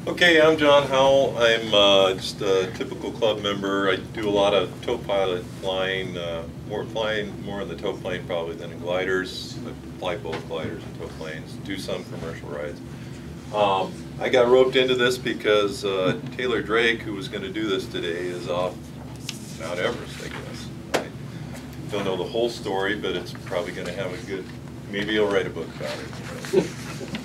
Okay, I'm John Howell. I'm just a typical club member. I do a lot of tow pilot flying, flying more in the tow plane probably than in gliders. I fly both gliders and tow planes, do some commercial rides. I got roped into this because Taylor Drake, who was going to do this today, is off Mount Everest, I guess. I don't know the whole story, but it's probably going to have a good, maybe he'll write a book about it.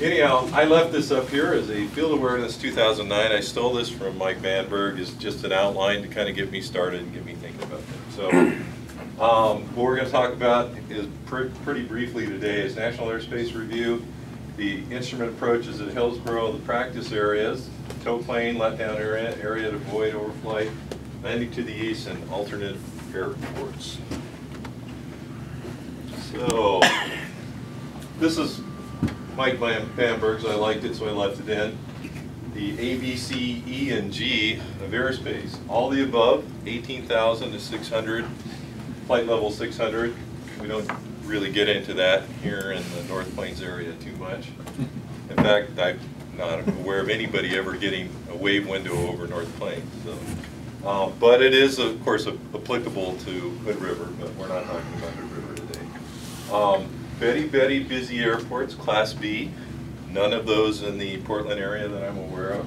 Anyhow, I left this up here as a Field Awareness 2009. I stole this from Mike Vanberg as just an outline to kind of get me started and get me thinking about things. So what we're going to talk about is pretty briefly today is National Airspace Review, the instrument approaches at Hillsborough, the practice areas, tow plane, letdown area to avoid overflight, landing to the east, and alternate airports. So this is Mike Vanberg's. I liked it, so I left it in. The A, B, C, E, and G of airspace. All the above, 18,000 to 600, flight level 600. We don't really get into that here in the North Plains area too much. In fact, I'm not aware of anybody ever getting a wave window over North Plains. So, but it is, of course, applicable to Hood River, but we're not talking about Hood River today. Very busy airports, Class B, none of those in the Portland area that I'm aware of.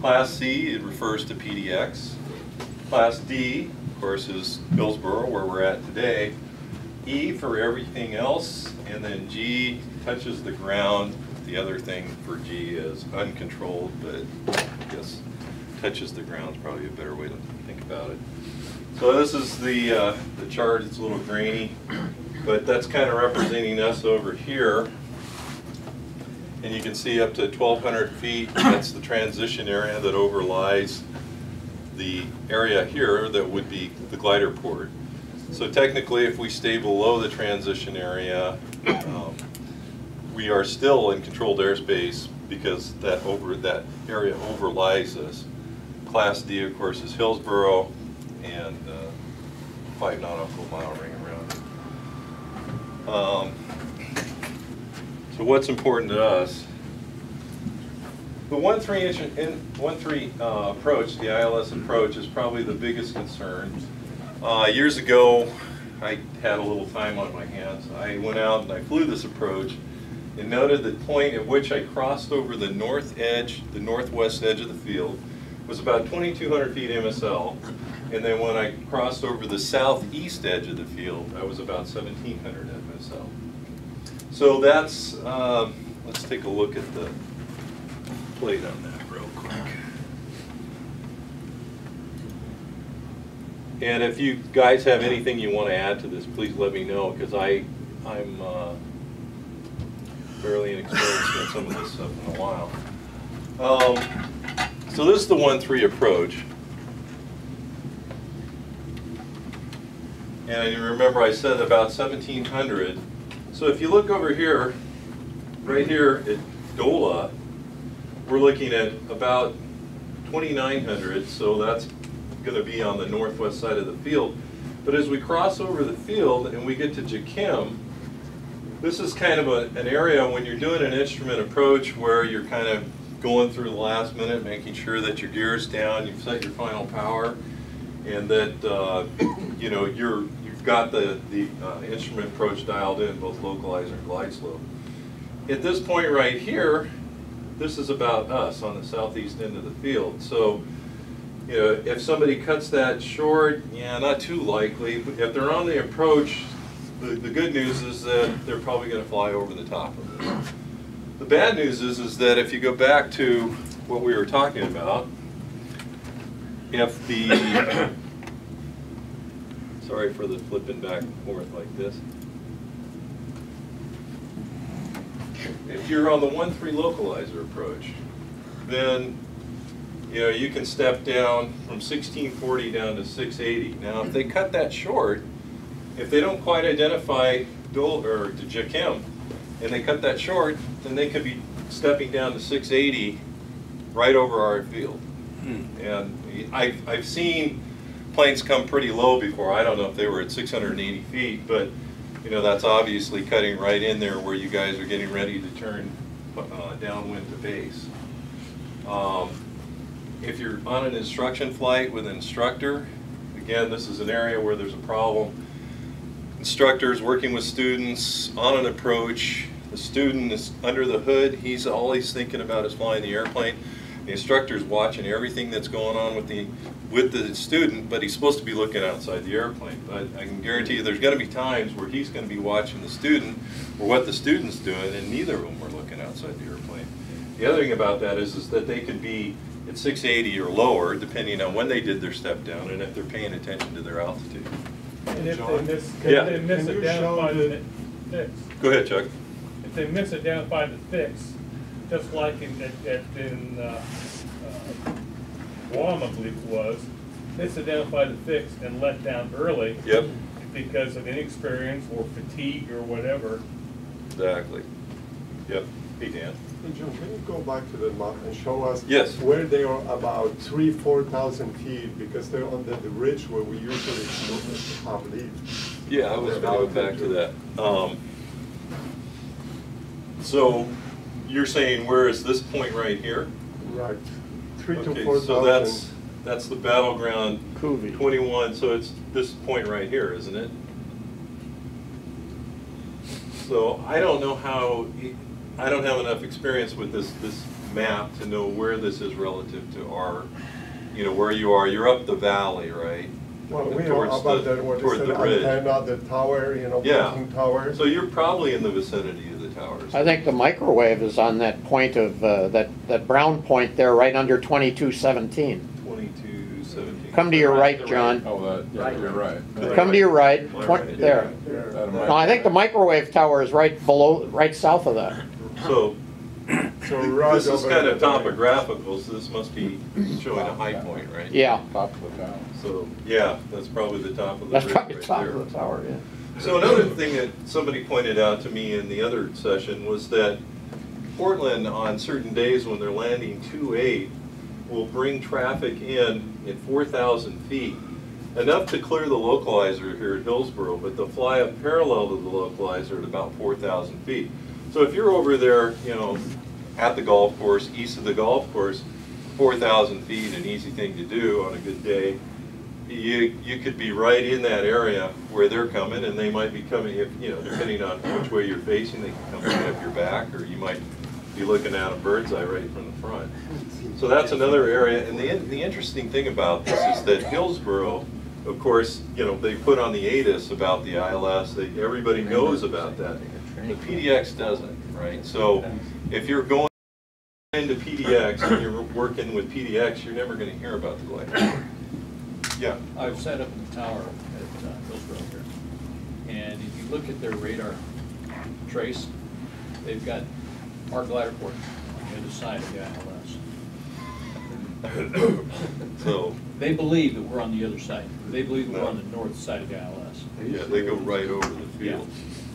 Class C, it refers to PDX. Class D, of course, is Hillsborough, where we're at today. E for everything else, and then G touches the ground. The other thing for G is uncontrolled, but I guess touches the ground is probably a better way to think about it. So this is the chart. It's a little grainy, but that's kind of representing us over here. And you can see up to 1,200 feet, that's the transition area that overlies the area here that would be the glider port. So technically, if we stay below the transition area, we are still in controlled airspace because that area overlies us. Class D, of course, is Hillsborough, and 5 nautical mile ring around it. So what's important to us? The 1.3 approach, the ILS approach, is probably the biggest concern. Years ago, I had a little time on my hands. I went out and I flew this approach and noted the point at which I crossed over the northwest edge of the field was about 2,200 feet MSL. And then when I crossed over the southeast edge of the field, I was about 1,700 MSL. So that's, let's take a look at the plate on that real quick. And if you guys have anything you want to add to this, please let me know, because I'm fairly inexperienced in some of this stuff in a while. So this is the 1.3 approach. And you remember I said about 1,700. So if you look over here, right here at DOLA, we're looking at about 2,900, so that's going to be on the northwest side of the field. But as we cross over the field and we get to Jakim, this is kind of an area when you're doing an instrument approach where you're kind of going through the last minute, making sure that your gear's down, you've set your final power, and that you know, you've got the instrument approach dialed in, both localizer and glide slope. At this point right here, this is about us on the southeast end of the field. So, you know, if somebody cuts that short, yeah, not too likely. But if they're on the approach, the good news is that they're probably going to fly over the top of it. The bad news is that if you go back to what we were talking about, if the sorry for the flipping back and forth like this. If you're on the 1.3 localizer approach, then you know you can step down from 1640 down to 680. Now, if they cut that short, if they don't quite identify Jakim, and they cut that short, then they could be stepping down to 680 right over our field. And I've seen planes come pretty low before. I don't know if they were at 680 feet, but you know, that's obviously cutting right in there where you guys are getting ready to turn downwind to base. If you're on an instruction flight with an instructor, again, this is an area where there's a problem. Instructors working with students on an approach. The student is under the hood. He's always thinking about is flying the airplane. The instructor's watching everything that's going on with the student, but he's supposed to be looking outside the airplane. But I can guarantee you there's going to be times where he's going to be watching the student or what the student's doing, and neither of them are looking outside the airplane. The other thing about that is that they could be at 680 or lower, depending on when they did their step down and if they're paying attention to their altitude. And if they misidentify the fix. Go ahead, Chuck. If they misidentify the fix, just like in Guam, I believe it was, misidentified the fix and let down early. Yep. Because of inexperience or fatigue or whatever. Exactly. Yep. Hey, Dan. Hey, John, can you go back to the map and show us Yes. where they are about 4,000 feet, because they're on the ridge where we usually have leaves. Yeah, I was going to go back to that. So you're saying where is this point right here? Right. 3,000 to Okay, 4,000. so that's the battleground Cuvee. 21, so it's this point right here, isn't it? So I don't know how, I don't have enough experience with this map to know where this is relative to our, you know, where you are. You're up the valley, right? Well, we know about that, what is the antenna, the tower, you know, Yeah. blinking tower. So you're probably in the vicinity of the towers. I think the microwave is on that point of, that brown point there, right under 2217. 2217. Come to your right, John. Oh, yeah, you're right. Come to your right, Right. there. No, I think the microwave tower is right below, right south of that. So So right this is over kind of there. topographical, so this must be showing a high point, right? Yeah, Top of the tower. So, yeah, that's probably the top of the that's ridge probably right top there. of the tower, yeah. So another thing that somebody pointed out to me in the other session was that Portland, on certain days when they're landing 2-8, will bring traffic in at 4,000 feet, enough to clear the localizer here at Hillsborough, but they'll fly up parallel to the localizer at about 4,000 feet. So if you're over there, you know, at the golf course, east of the golf course, 4,000 feet, an easy thing to do on a good day. You could be right in that area where they're coming, and they might be coming, if, you know, depending on which way you're facing, they can come right up your back, or you might be looking at a bird's eye right from the front. So that's another area, and the interesting thing about this is that Hillsborough, of course, you know, they put on the ATIS about the ILS, everybody knows about that. The PDX doesn't, right? So if you're going into PDX and you're working with PDX, you're never going to hear about the glider. Yeah. I've sat up in the tower at Hillsborough here, and if you look at their radar trace, they've got our glider port on the other side of the ILS. So They believe that we're on the other side. They believe that we're on the north side of the ILS. yeah, they go right over the field.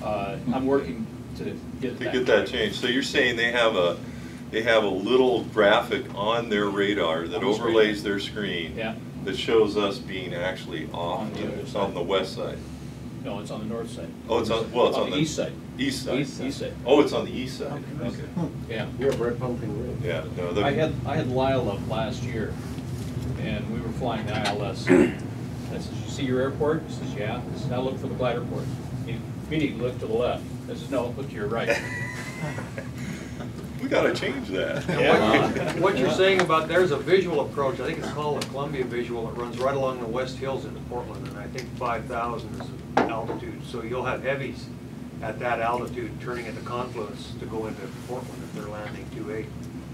I'm working to get that changed. So you're saying they have a little graphic on their radar that On the screen. overlays their screen, Yeah. that shows us being actually off On the other side. on the west side. No, it's on the north side. Oh, it's on, well, it's on the east side. East side. East side. Oh, it's on the east side. Okay. Yeah. You have red pumpkin ring. Yeah, no, I had Lyle up last year, and we were flying the ILS. I said, "You see your airport?" He says, "Yeah." I said, "Now look for the glider port." He immediately looked to the left. I said, "No, look to your right." we gotta change that. What you're saying about, there's a visual approach, I think it's called the Columbia Visual, it runs right along the West Hills into Portland, and I think 5,000 is the altitude, so you'll have heavies at that altitude turning at the confluence to go into Portland if they're landing 2-8.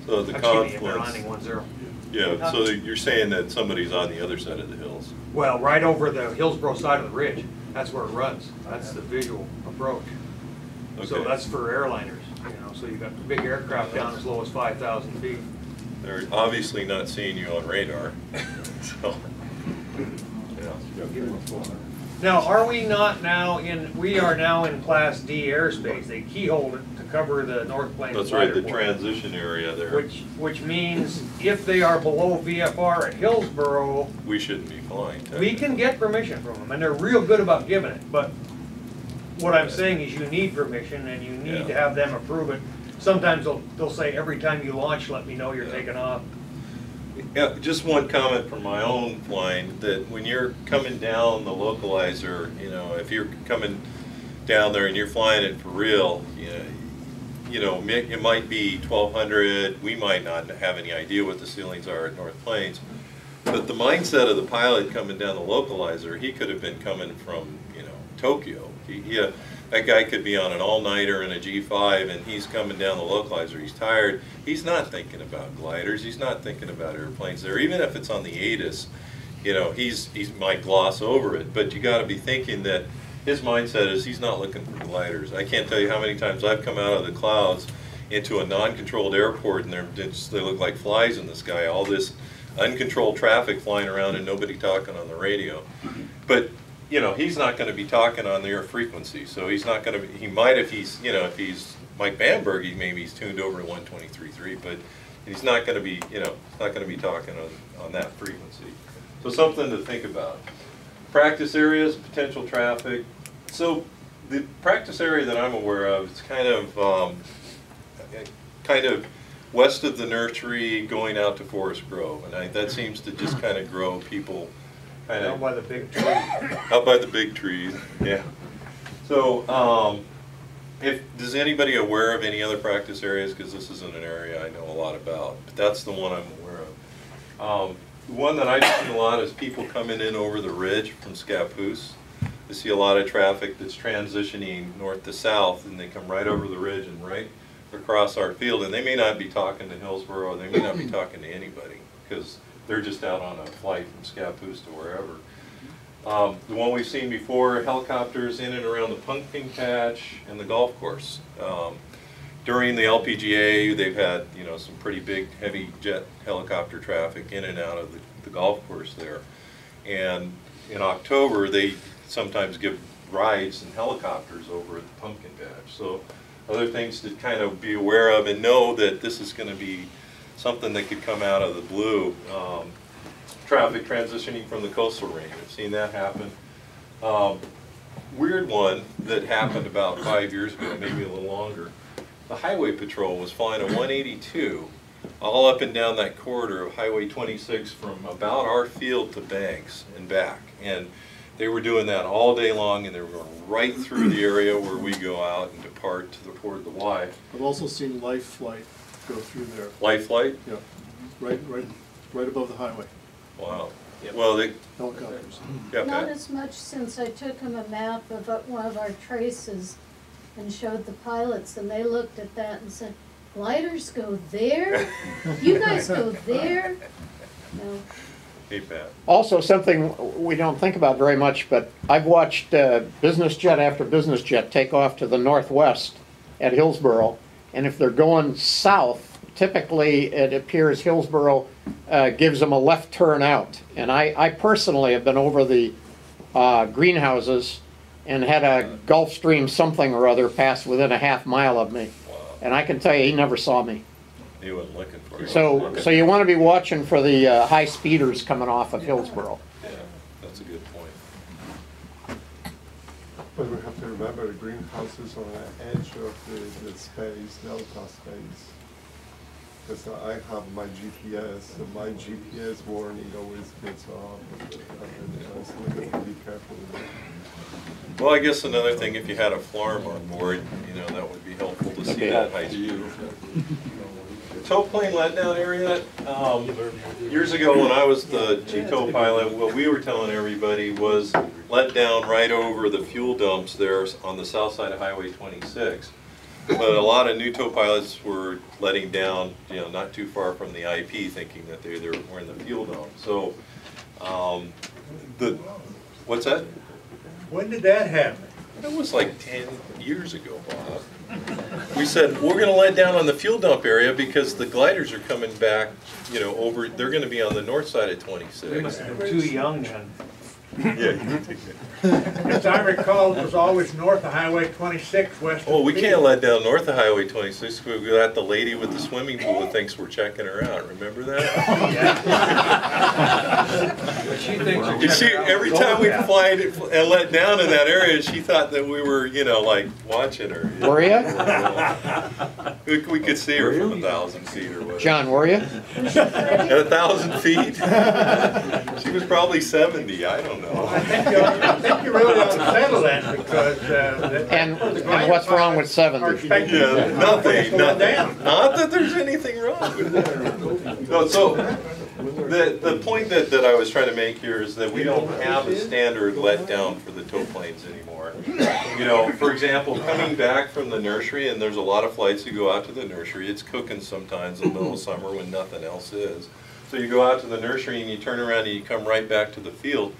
So the Excuse me, if they're confluence. landing 1-0. Yeah, so you're saying that somebody's on the other side of the hills. Well, right over the Hillsborough side of the ridge, that's where it runs, that's the visual approach. So Okay. that's for airliners, you know, so you've got big aircraft down as low as 5,000 feet. They're obviously not seeing you on radar. So, yeah. Now, are we not now we are now in Class D airspace, they keyhole it to cover the North Plains That's right, the glider port. transition area there. Which means if they are below VFR at Hillsborough, We shouldn't be flying. we can get permission from them, and they're real good about giving it, but what I'm saying is you need permission, and you need to have them approve it, sometimes they'll say, every time you launch, let me know you're taking off. Yeah, just one comment from my own flying, that when you're coming down the localizer, you know, if you're coming down there and you're flying it for real, you know, it might be 1200, we might not have any idea what the ceilings are at North Plains, but the mindset of the pilot coming down the localizer, he could have been coming from, you know, Tokyo. That guy could be on an all-nighter in a G5 and he's coming down the localizer, he's tired, he's not thinking about gliders, he's not thinking about airplanes there, even if it's on the ATIS, you know, he might gloss over it, but you got to be thinking that his mindset is he's not looking for gliders. I can't tell you how many times I've come out of the clouds into a non-controlled airport and they look like flies in the sky, all this uncontrolled traffic flying around and nobody talking on the radio. But you know, he's not going to be talking on their frequency, so he's not going to be, he might if he's, you know, if he's Mike Bamberg, maybe he's tuned over to 123.3, but he's not going to be, you know, not going to be talking on that frequency. So something to think about. Practice areas, potential traffic. So the practice area that I'm aware of, it's kind of west of the nursery going out to Forest Grove, and that seems to just kind of grow people. Out by the big tree. Out by the big trees, yeah. So, does anybody aware of any other practice areas? Because this isn't an area I know a lot about, but that's the one I'm aware of. The one that I've seen a lot is people coming in over the ridge from Scappoose. I see a lot of traffic that's transitioning north to south, and they come right over the ridge and right across our field, and they may not be talking to Hillsborough, or they may not be talking to anybody, because they're just out on a flight from Scappoose to wherever. The one we've seen before, helicopters in and around the pumpkin patch and the golf course. During the LPGA, they've had, you know, some pretty big heavy jet helicopter traffic in and out of the golf course there. And in October, they sometimes give rides in helicopters over at the pumpkin patch. So other things to kind of be aware of and know that this is going to be something that could come out of the blue. Traffic transitioning from the coastal range, I've seen that happen. Weird one that happened about 5 years ago, maybe a little longer. The highway patrol was flying a 182 all up and down that corridor of Highway 26 from about our field to Banks and back. And they were doing that all day long, and they were going right through the area where we go out and depart toward the Y. I've also seen Life Flight go through there. Life Flight? Yeah, right above the highway. Wow. Well, they Helicopters. got Not that. as much, since I took him a map of one of our traces and showed the pilots, and they looked at that and said, gliders go there? You guys go there? No. Hey, Pat. Also, something we don't think about very much, but I've watched business jet after business jet take off to the northwest at Hillsborough, and if they're going south, typically it appears Hillsborough gives them a left turn out. And I personally have been over the greenhouses and had a Gulfstream something or other pass within a half mile of me. Wow. And I can tell you, he never saw me. He wasn't looking for you. So you want to be watching for the high speeders coming off of Hillsborough. Yeah, that's a good point. But we have to remember the greenhouses on the edge of the space, delta space. Because I have my GPS, and my GPS warning always gets off. And so we have to be careful with that. Well, I guess another thing, if you had a FLARM on board, you know, that would be helpful to see that high speed. Tow plane letdown area, years ago when I was the GTOW pilot, what we were telling everybody was let down right over the fuel dumps there on the south side of Highway 26. But a lot of new tow pilots were letting down, you know, not too far from the IP, thinking that they were in the fuel dump. So, what's that? When did that happen? That was like 10 years ago, Bob. We said, we're going to let down on the fuel dump area because the gliders are coming back, you know, over, they're going to be on the north side of 26. We must have been too young then. Yeah. As I recall, it was always north of Highway 26, west of Oh, we the can't field. let down north of Highway 26. We've got the lady with the swimming pool that thinks we're checking her out. Remember that? But she thinks you're And she, checking out every the time we gold fly and let down in that area, she thought that we were, you know, like watching her. Were you? We could see her from 1,000 feet or whatever. John, were you? At 1,000 feet? She was probably 70, I don't know. I think you really ought to settle that because, And what's wrong with 70? Yeah, nothing, nothing. Not that there's anything wrong with it. No, so, the point that I was trying to make here is that we don't have a standard letdown for the tow planes anymore. You know, for example, coming back from the nursery, and there's a lot of flights that go out to the nursery, it's cooking sometimes in the middle of summer when nothing else is. So you go out to the nursery and you turn around and you come right back to the field.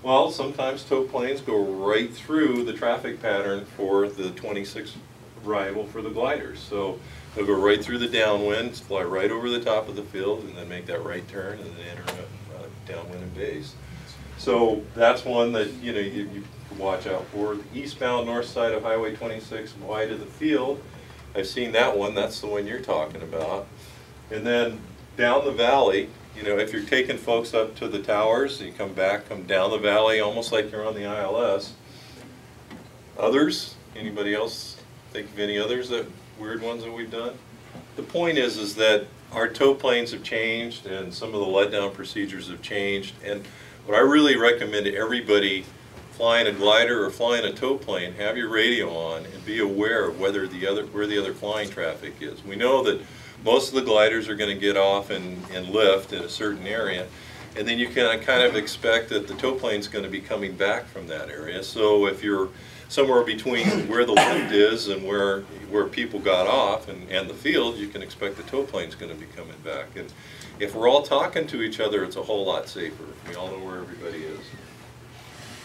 Well, sometimes tow planes go right through the traffic pattern for the 26 arrival for the gliders. So they'll go right through the downwind, fly right over the top of the field, and then make that right turn and then enter downwind and base. So that's one that you watch out for. The eastbound north side of Highway 26 wide of the field, I've seen that one. That's the one you're talking about. And then down the valley, you know, if you're taking folks up to the towers, and you come down the valley almost like you're on the ILS. Others? Anybody else think of any others, that weird ones that we've done? The point is that our tow planes have changed and some of the letdown procedures have changed. And what I really recommend to everybody flying a glider or flying a tow plane, have your radio on and be aware of where the other flying traffic is. We know that most of the gliders are going to get off and lift in a certain area, and then you can kind of expect that the tow plane's going to be coming back from that area. So if you're somewhere between where the lift is and where people got off and the field, you can expect the tow plane's going to be coming back. And if we're all talking to each other, it's a whole lot safer. We all know where everybody is.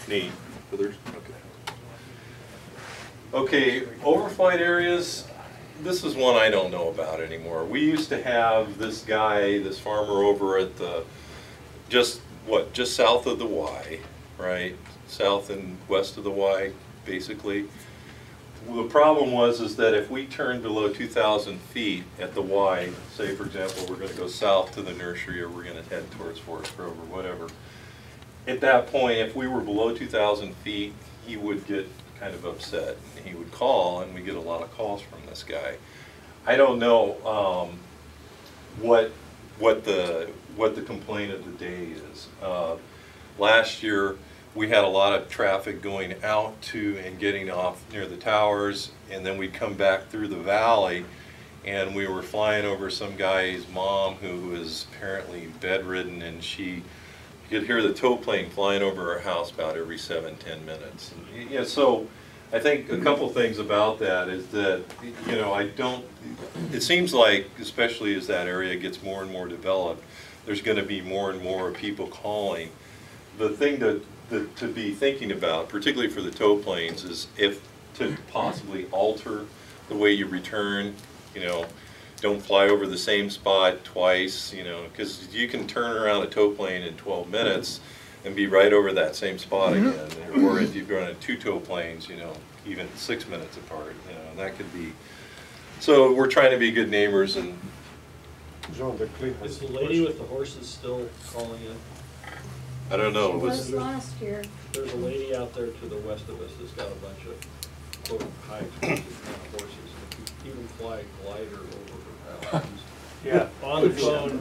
Neat. Others? Okay, overflight areas. This is one I don't know about anymore. We used to have this guy, this farmer over at the, just south of the Y, right? South and west of the Y, basically. Well, the problem was that if we turned below 2,000 feet at the Y, say for example we're going to go south to the nursery or we're going to head towards Forest Grove or whatever, at that point if we were below 2,000 feet he would get kind of upset. He would call, and we get a lot of calls from this guy. I don't know what the complaint of the day is. Last year we had a lot of traffic going out to and getting off near the towers, and then we'd come back through the valley, and we were flying over some guy's mom who was apparently bedridden, and you could hear the tow plane flying over her house about every 7-10 minutes. And, yeah, so I think a couple things about that is that, you know, it seems like, especially as that area gets more and more developed, there's going to be more and more people calling. The thing to be thinking about, particularly for the tow planes, is if to possibly alter the way you return, you know, don't fly over the same spot twice, you know, because you can turn around a tow plane in 12 minutes and be right over that same spot again. Or if you've run 2 tow planes, you know, even 6 minutes apart, you know, that could be. So we're trying to be good neighbors. And John, the clean Is the lady with the horses still calling in? I don't know. It was last year. There's a lady out there to the west of us that's got a bunch of quote high explosive kind of horses. And if you even fly a glider over her house, Yeah. on the phone,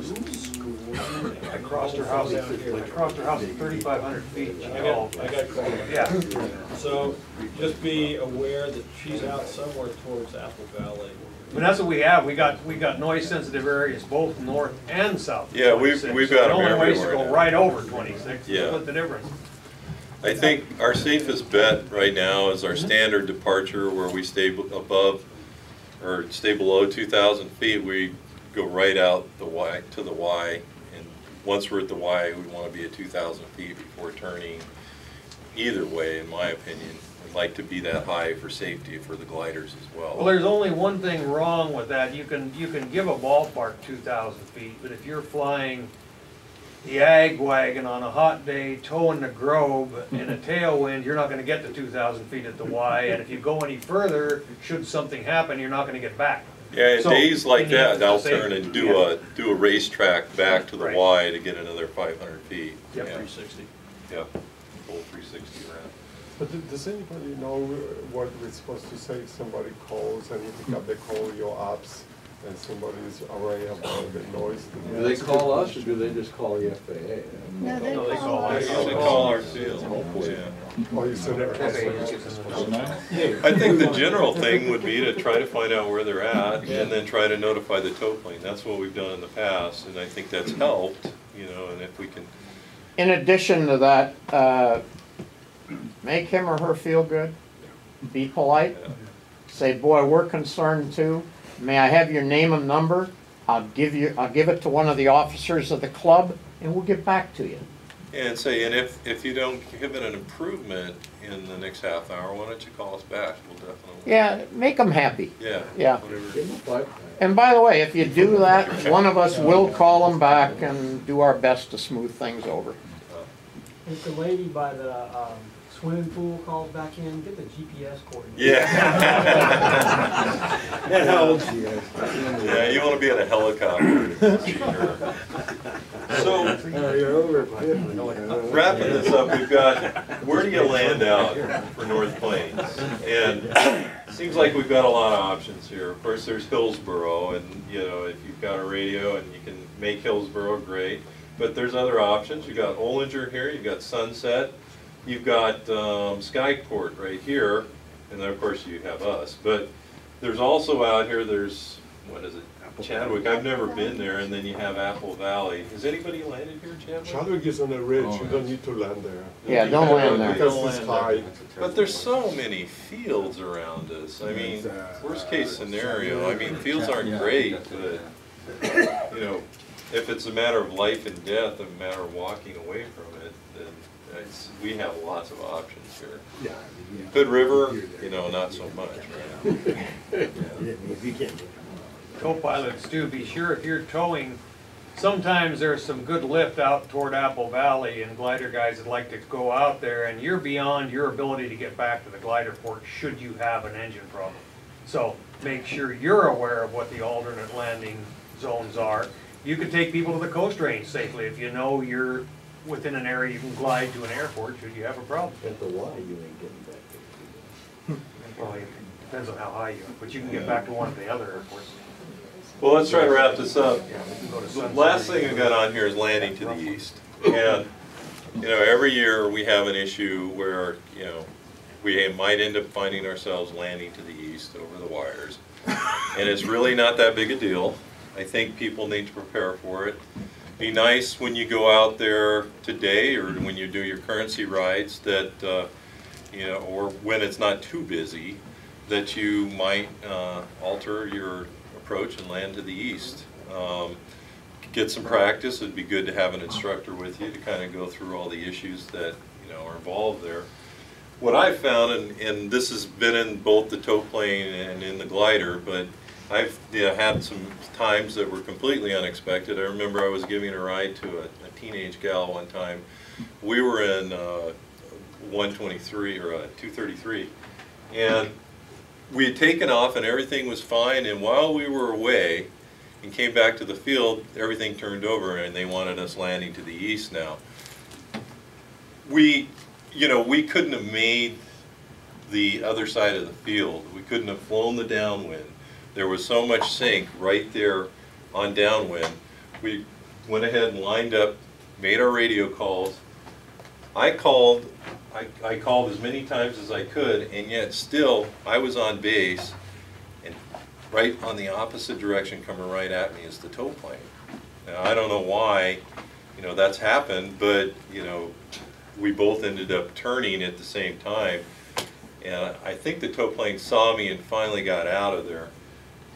I crossed her house, down here. I crossed her house at 3,500 feet. She I called. got called. Yeah. So just be aware that she's out somewhere towards Apple Valley. But that's what we have. We got noise sensitive areas both north and south. of Yeah, we've 26. got them The only way is to everywhere go now. right over 26. Yeah. Split the difference. I think our safest bet right now is our standard departure where we stay above or stay below 2,000 feet. We go right out the Y to the Y, and once we're at the Y, we want to be at 2,000 feet before turning. Either way, in my opinion, I'd like to be that high for safety for the gliders as well. Well, there's only one thing wrong with that. You can give a ballpark 2,000 feet, but if you're flying the ag wagon on a hot day, towing the Grove in a tailwind, you're not going to get to 2,000 feet at the Y. And if you go any further, should something happen, you're not going to get back. Yeah, and So, days like and you that, have they'll to turn say- and do a racetrack back to the Right. Y to get another 500 feet. Yep. Yeah, 360. yeah, full 360 around. But does anybody know what we're supposed to say if somebody calls and you pick up the call, your apps, and somebody is array about the noise? Do they call us or do they just call the FAA? No, they No, they call call us. us. They call our field, yeah. Or you send it I think the general thing would be to try to find out where they're at and then try to notify the tow plane. That's what we've done in the past, and I think that's helped, you know, and if we can, In addition to that, make him or her feel good, be polite, say, boy, we're concerned too. May I have your name and number? I'll give it to one of the officers of the club, and we'll get back to you. and say, and if you don't give it an improvement in the next half hour, why don't you call us back? We'll definitely. Yeah, make them happy. Yeah. Yeah. Whatever. Give them 5 times. And by the way, if you do that, one of us will call them back and do our best to smooth things over. If the lady by the swimming pool calls back in, get the GPS coordinates. Yeah. And how old she is. Yeah, you want to be in a helicopter. So, You're over 50. wrapping this up, we've got, where do you land out for North Plains? And it seems like we've got a lot of options here. Of course, there's Hillsboro, and you know, if you've got a radio and you can make Hillsboro, great. But there's other options. You've got Olinger here, you've got Sunset, you've got Skyport right here, and then of course you have us. But there's also out here, there's, what is it? Chadwick. I've never been there, and then you have Apple Valley. Has anybody landed here, Chadwick? Chadwick is on a ridge, you don't need to land there. Yeah, don't land there. Because it's high. But there's so many fields around us. I mean, worst case scenario, I mean, fields aren't great, but, you know, if it's a matter of life and death, a matter of walking away from it, then we have lots of options here. Hood River, you know, not so much, right? Co-pilots too, be sure if you're towing, sometimes there's some good lift out toward Apple Valley and glider guys that like to go out there and you're beyond your ability to get back to the glider port should you have an engine problem. So make sure you're aware of what the alternate landing zones are. You can take people to the coast range safely if you know you're within an area you can glide to an airport should you have a problem. At the Y, you ain't getting back there. Well, it depends on how high you are, but you can get back to one of the other airports. Well, let's try to wrap this up. Yeah, we can go to The Sunset. last thing I've got on here is landing to the east. And, you know, every year we have an issue where, you know, we might end up finding ourselves landing to the east over the wires. And it's really not that big a deal. I think people need to prepare for it. Be nice when you go out there today or when you do your currency rides that, you know, or when it's not too busy, that you might alter your approach and land to the east. Get some practice. It'd be good to have an instructor with you to kind of go through all the issues that, you know, are involved there. What I've found, and this has been in both the tow plane and in the glider, but I've had some times that were completely unexpected. I remember I was giving a ride to a teenage gal one time. We were in 123 or 233, and we had taken off and everything was fine, and while we were away and came back to the field, everything turned over and they wanted us landing to the east now. We couldn't have made the other side of the field. We couldn't have flown the downwind. There was so much sink right there on downwind. We went ahead and lined up, made our radio calls. I called as many times as I could, and yet still I was on base, and right on the opposite direction coming right at me is the tow plane. Now I don't know why, you know, that's happened, but you know, we both ended up turning at the same time, and I think the tow plane saw me and finally got out of there.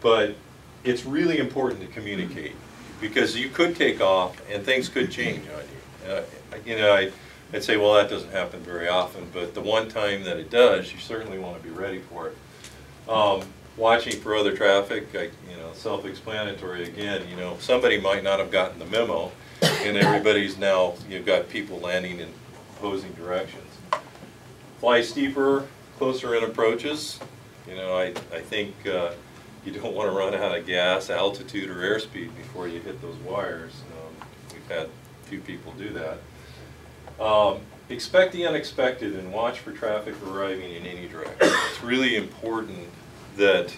But it's really important to communicate, because you could take off and things could change on you. You know, I'd say, well, that doesn't happen very often, but the one time that it does, you certainly want to be ready for it. Watching for other traffic, you know, self-explanatory again. You know, somebody might not have gotten the memo, and everybody's now, you've got people landing in opposing directions. Fly steeper, closer in approaches. You know, I think you don't want to run out of gas, altitude, or airspeed before you hit those wires. We've had a few people do that. Expect the unexpected and watch for traffic arriving in any direction. It's really important that,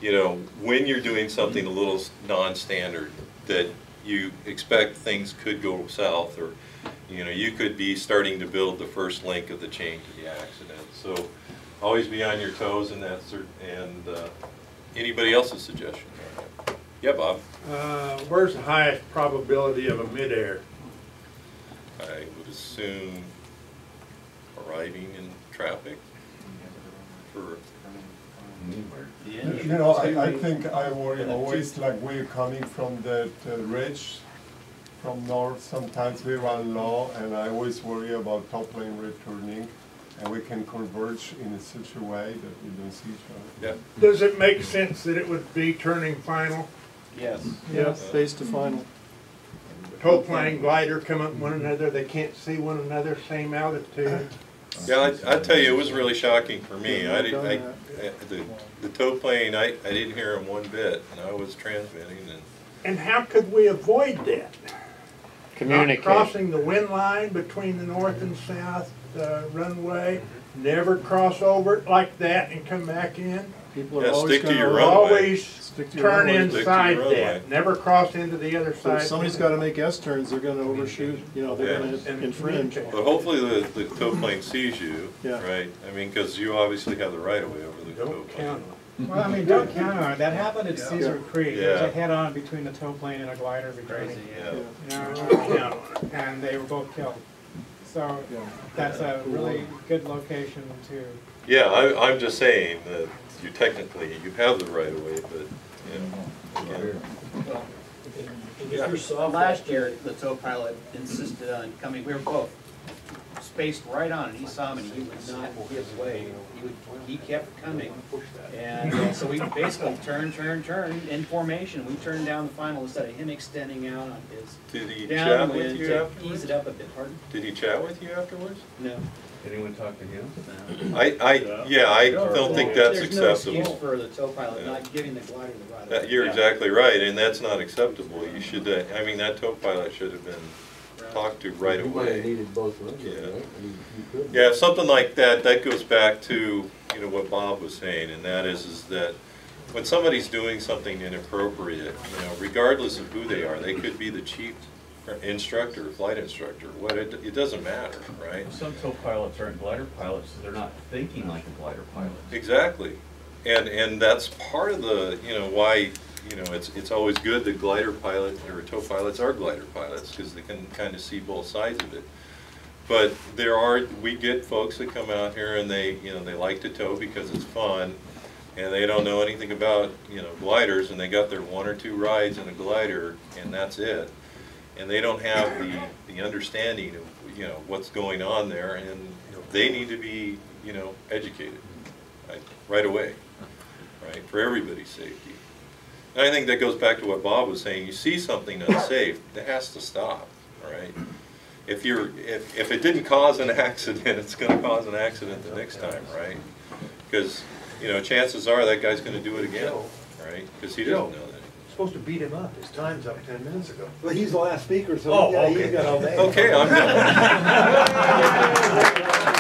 you know, when you're doing something a little non-standard, that you expect things could go south, or, you know, you could be starting to build the first link of the chain to the accident. So always be on your toes in that, and anybody else's suggestions? Yeah, Bob? Where's the highest probability of a midair? I would assume arriving in traffic for... You know, I think I worry always, like we're coming from the ridge from north. Sometimes we run low, and I always worry about top lane returning, and we can converge in such a way that we don't see each other. Yeah. Does it make sense that it would be turning final? Yes. Yes. Base to final. Toe plane, glider come up one another, they can't see one another, same altitude. Yeah, I tell you, it was really shocking for me. The tow plane, I didn't hear him one bit, and I was transmitting. And how could we avoid that? Communicate. Not crossing the wind line between the north and south runway, never cross over it like that and come back in. People Yeah, are always stick to gonna your runway. Always Stick to your turn runway. inside Stick to your that, runway. never cross into the other But side. if somebody's gotta make S-turns, they're gonna overshoot, you know, they're Yeah. gonna infringe. But hopefully the tow plane sees you, Yeah. right? I mean, because you obviously have the right of way over the tow Don't plane. count Well, I mean, don't count on it. That happened at Cedar Creek. There was Yeah. a head-on between the tow plane and a glider between, Yeah. you know, and they were both killed. So that's a really good location to. Yeah, I'm just saying that you technically, you have the right of way, but, you know, again, Well, last year, the tow pilot insisted on coming, we were both spaced right on, and he saw him, and he would not give way. He kept coming, and so we basically turned in formation. We turned down the final instead of him extending out on his did he chat with downwind you to afterwards? ease it up a bit. Pardon? Did he chat with you afterwards? No. Anyone talk to him? Yeah, I don't think that's There's no acceptable. excuse for the tow pilot Yeah. not giving the glider the right of way. You're exactly right, and that's not acceptable. You should, I mean, that tow pilot should have been talked to right You might have away. needed both runs, Yeah. right? I mean, you could. Yeah, something like that, that goes back to, you know, what Bob was saying, and that is that when somebody's doing something inappropriate, you know, regardless of who they are, they could be the chief instructor, flight instructor, it doesn't matter, right? Some tow pilots aren't glider pilots, so they're not thinking like a glider pilot. Exactly, and that's part of the, you know, why, you know, it's always good that glider pilots or tow pilots are glider pilots, because they can kind of see both sides of it. But we get folks that come out here and they, you know, they like to tow because it's fun, and they don't know anything about, you know, gliders, and they got their 1 or 2 rides in a glider, and that's it. And they don't have the understanding of, you know, what's going on there, and you know, they need to be, you know, educated right away, right, for everybody's safety. And I think that goes back to what Bob was saying. You see something unsafe, it has to stop, all right? If it didn't cause an accident, it's going to cause an accident the next time, right? Because, you know, chances are that guy's going to do it again, right? Because he doesn't know that. Supposed to beat him up, his time's up 10 minutes ago. Well, he's the last speaker, so Oh, yeah, okay. he's got all day. Okay, I'm done.